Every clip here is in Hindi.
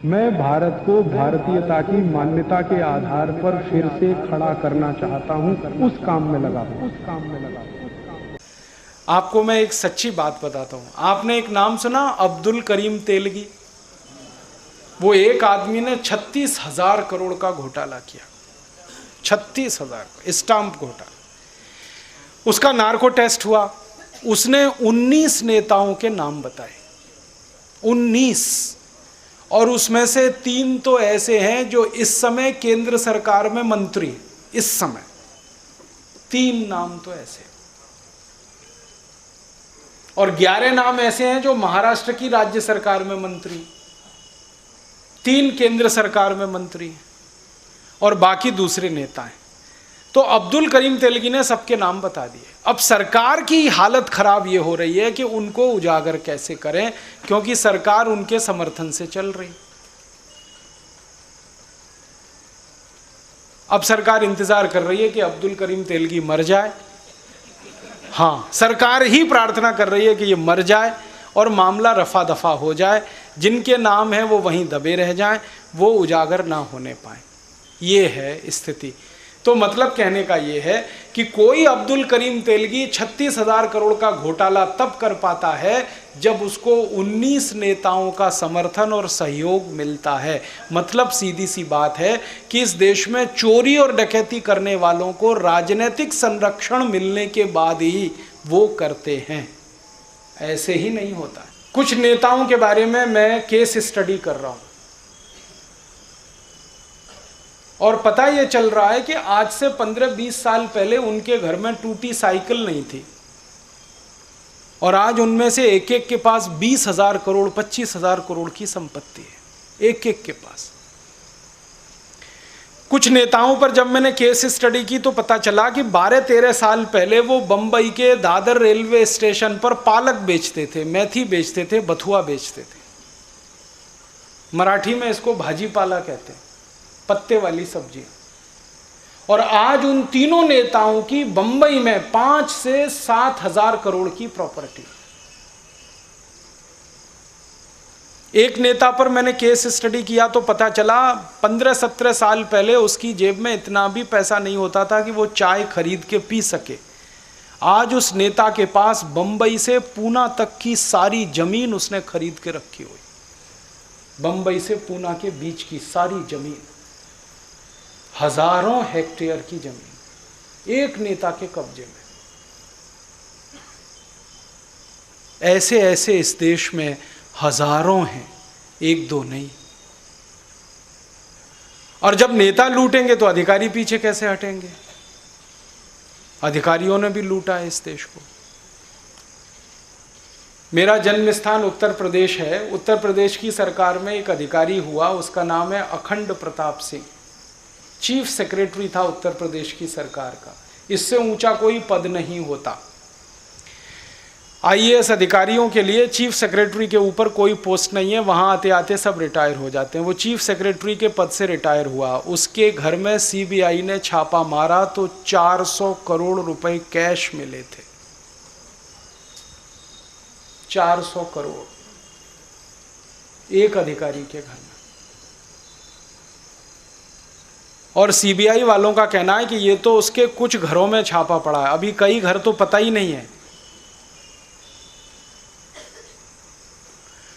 मैं भारत को भारतीयता की मान्यता के आधार पर फिर से खड़ा करना चाहता हूं, उस काम में लगा हूं। आपको मैं एक सच्ची बात बताता हूं। आपने एक नाम सुना, अब्दुल करीम तेलगी? वो एक आदमी ने 36,000 करोड़ का घोटाला किया। 36,000 स्टाम्प घोटाला। उसका नार्को टेस्ट हुआ, उसने 19 नेताओं के नाम बताए, 19, और उसमें से 3 तो ऐसे हैं जो इस समय केंद्र सरकार में मंत्री, इस समय 3 नाम तो ऐसे, और 11 नाम ऐसे हैं जो महाराष्ट्र की राज्य सरकार में मंत्री, 3 केंद्र सरकार में मंत्री और बाकी दूसरे नेता हैं। तो अब्दुल करीम तेलगी ने सबके नाम बता दिए। अब सरकार की हालत खराब ये हो रही है कि उनको उजागर कैसे करें, क्योंकि सरकार उनके समर्थन से चल रही। अब सरकार इंतजार कर रही है कि अब्दुल करीम तेलगी मर जाए। हाँ, सरकार ही प्रार्थना कर रही है कि ये मर जाए और मामला रफा दफा हो जाए, जिनके नाम है वो वहीं दबे रह जाएं, वो उजागर ना होने पाए। ये है स्थिति। तो मतलब कहने का ये है कि कोई अब्दुल करीम तेलगी 36,000 करोड़ का घोटाला तब कर पाता है जब उसको 19 नेताओं का समर्थन और सहयोग मिलता है। मतलब सीधी सी बात है कि इस देश में चोरी और डकैती करने वालों को राजनीतिक संरक्षण मिलने के बाद ही वो करते हैं, ऐसे ही नहीं होता। कुछ नेताओं के बारे में मैं केस स्टडी कर रहा हूं और पता ये चल रहा है कि आज से 15-20 साल पहले उनके घर में टूटी साइकिल नहीं थी, और आज उनमें से एक एक के पास 20,000 करोड़ 25,000 करोड़ की संपत्ति है, एक एक के पास। कुछ नेताओं पर जब मैंने केस स्टडी की तो पता चला कि 12-13 साल पहले वो बंबई के दादर रेलवे स्टेशन पर पालक बेचते थे, मेथी बेचते थे, बथुआ बेचते थे। मराठी में इसको भाजी पाला कहते हैं, पत्ते वाली सब्जी। और आज उन तीनों नेताओं की बंबई में 5 से 7,000 करोड़ की प्रॉपर्टी। एक नेता पर मैंने केस स्टडी किया तो पता चला 15-17 साल पहले उसकी जेब में इतना भी पैसा नहीं होता था कि वो चाय खरीद के पी सके। आज उस नेता के पास बंबई से पूना तक की सारी जमीन उसने खरीद के रखी हुई। बंबई से पूना के बीच की सारी जमीन, हजारों हेक्टेयर की जमीन एक नेता के कब्जे में। ऐसे ऐसे इस देश में हजारों हैं, एक दो नहीं। और जब नेता लूटेंगे तो अधिकारी पीछे कैसे हटेंगे? अधिकारियों ने भी लूटा है इस देश को। मेरा जन्म स्थान उत्तर प्रदेश है। उत्तर प्रदेश की सरकार में एक अधिकारी हुआ, उसका नाम है अखंड प्रताप सिंह। चीफ सेक्रेटरी था उत्तर प्रदेश की सरकार का। इससे ऊंचा कोई पद नहीं होता। आईएएस अधिकारियों के लिए चीफ सेक्रेटरी के ऊपर कोई पोस्ट नहीं है, वहां आते आते सब रिटायर हो जाते हैं। वो चीफ सेक्रेटरी के पद से रिटायर हुआ। उसके घर में सीबीआई ने छापा मारा तो 400 करोड़ रुपए कैश मिले थे। 400 करोड़ एक अधिकारी के घर में। और सीबीआई वालों का कहना है कि ये तो उसके कुछ घरों में छापा पड़ा है, अभी कई घर तो पता ही नहीं है।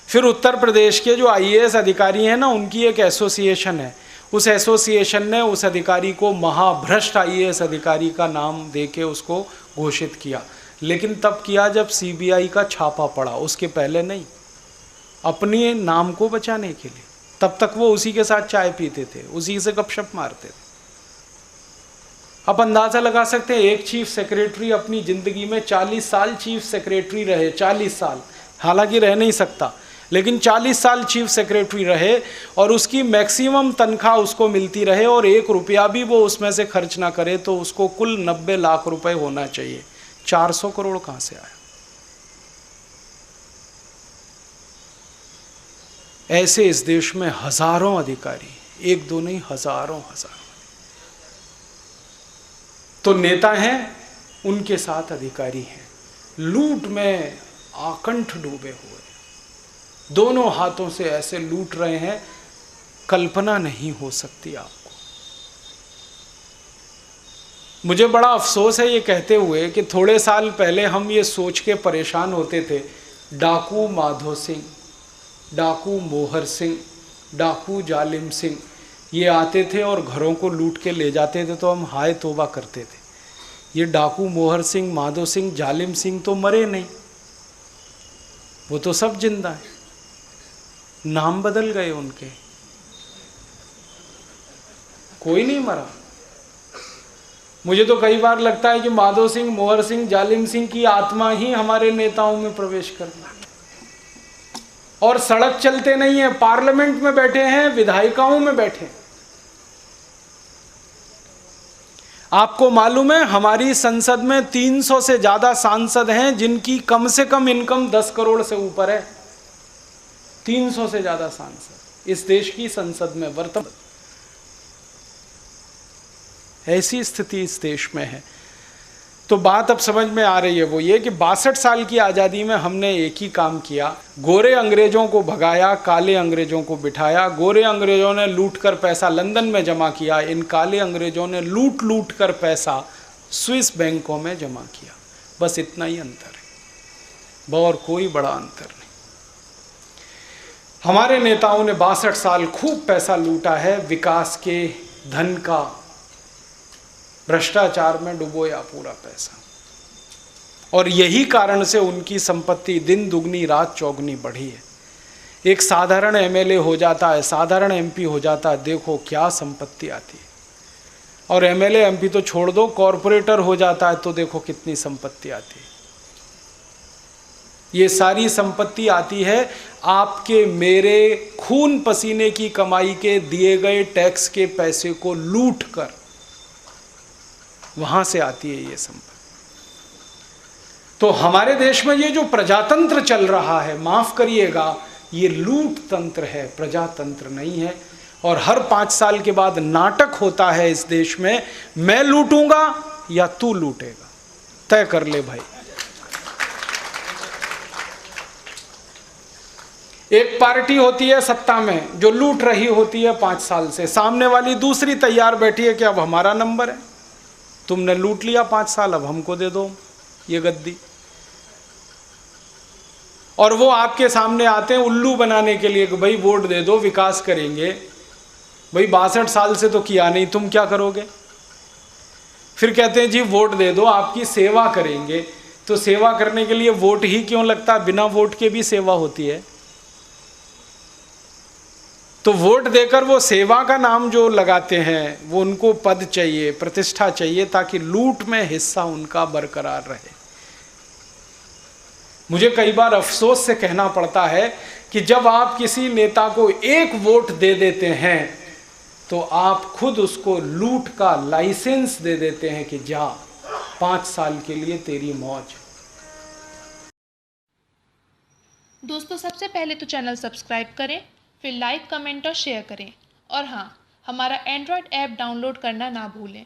फिर उत्तर प्रदेश के जो आईएएस अधिकारी हैं ना, उनकी एक एसोसिएशन है। उस एसोसिएशन ने उस अधिकारी को महाभ्रष्ट आईएएस अधिकारी का नाम देके उसको घोषित किया। लेकिन तब किया जब सीबीआई का छापा पड़ा, उसके पहले नहीं, अपने नाम को बचाने के लिए। तब तक वो उसी के साथ चाय पीते थे, उसी से गपशप मारते थे। आप अंदाजा लगा सकते हैं, एक चीफ सेक्रेटरी अपनी जिंदगी में 40 साल चीफ सेक्रेटरी रहे। 40 साल, हालांकि रह नहीं सकता, लेकिन 40 साल चीफ सेक्रेटरी रहे और उसकी मैक्सिमम तनख्वाह उसको मिलती रहे और 1 रुपया भी वो उसमें से खर्च ना करे तो उसको कुल 90 लाख रुपए होना चाहिए। 400 करोड़ कहां से आया? ऐसे इस देश में हजारों अधिकारी, एक दो नहीं, हजारों। तो नेता हैं, उनके साथ अधिकारी हैं, लूट में आकंठ डूबे हुए, दोनों हाथों से ऐसे लूट रहे हैं कल्पना नहीं हो सकती आपको। मुझे बड़ा अफसोस है ये कहते हुए कि थोड़े साल पहले हम ये सोच के परेशान होते थे, डाकू माधो सिंह, डाकू मोहर सिंह, डाकू जालिम सिंह ये आते थे और घरों को लूट के ले जाते थे, तो हम हाय तौबा करते थे। ये डाकू मोहर सिंह, माधो सिंह, जालिम सिंह तो मरे नहीं, वो तो सब जिंदा है, नाम बदल गए उनके, कोई नहीं मरा। मुझे तो कई बार लगता है कि माधो सिंह, मोहर सिंह, जालिम सिंह की आत्मा ही हमारे नेताओं में प्रवेश कर गई, और सड़क चलते नहीं है, पार्लियामेंट में बैठे हैं, विधायिकाओं में बैठे। आपको मालूम है हमारी संसद में 300 से ज्यादा सांसद हैं जिनकी कम से कम इनकम 10 करोड़ से ऊपर है। 300 से ज्यादा सांसद इस देश की संसद में वर्तमान, ऐसी स्थिति इस देश में है। तो बात अब समझ में आ रही है, वो ये कि 62 साल की आज़ादी में हमने एक ही काम किया, गोरे अंग्रेजों को भगाया, काले अंग्रेजों को बिठाया। गोरे अंग्रेजों ने लूट कर पैसा लंदन में जमा किया, इन काले अंग्रेजों ने लूट लूट कर पैसा स्विस बैंकों में जमा किया। बस इतना ही अंतर है, और कोई बड़ा अंतर नहीं। हमारे नेताओं ने 62 साल खूब पैसा लूटा है, विकास के धन का भ्रष्टाचार में डुबोया पूरा पैसा, और यही कारण से उनकी संपत्ति दिन दुगनी रात चौगनी बढ़ी है। एक साधारण एमएलए हो जाता है, साधारण एमपी हो जाता है, देखो क्या संपत्ति आती है। और एमएलए एमपी तो छोड़ दो, कॉरपोरेटर हो जाता है तो देखो कितनी संपत्ति आती है। ये सारी संपत्ति आती है आपके मेरे खून पसीने की कमाई के दिए गए टैक्स के पैसे को लूट कर, वहां से आती है ये संपत्ति। तो हमारे देश में ये जो प्रजातंत्र चल रहा है, माफ करिएगा, ये लूट तंत्र है, प्रजातंत्र नहीं है। और हर 5 साल के बाद नाटक होता है इस देश में, मैं लूटूंगा या तू लूटेगा, तय कर ले भाई। एक पार्टी होती है सत्ता में जो लूट रही होती है 5 साल से, सामने वाली दूसरी तैयार बैठी है कि अब हमारा नंबर है, तुमने लूट लिया 5 साल, अब हमको दे दो ये गद्दी। और वो आपके सामने आते हैं उल्लू बनाने के लिए कि भाई वोट दे दो, विकास करेंगे। भाई 62 साल से तो किया नहीं, तुम क्या करोगे? फिर कहते हैं जी वोट दे दो, आपकी सेवा करेंगे। तो सेवा करने के लिए वोट ही क्यों लगता? बिना वोट के भी सेवा होती है। तो वोट देकर वो सेवा का नाम जो लगाते हैं, वो उनको पद चाहिए, प्रतिष्ठा चाहिए, ताकि लूट में हिस्सा उनका बरकरार रहे। मुझे कई बार अफसोस से कहना पड़ता है कि जब आप किसी नेता को एक वोट दे देते हैं तो आप खुद उसको लूट का लाइसेंस दे देते हैं कि जा 5 साल के लिए तेरी मौज। दोस्तों, सबसे पहले तो चैनल सब्सक्राइब करें, फिर लाइक, कमेंट और शेयर करें। और हाँ, हमारा एंड्रॉयड ऐप डाउनलोड करना ना भूलें।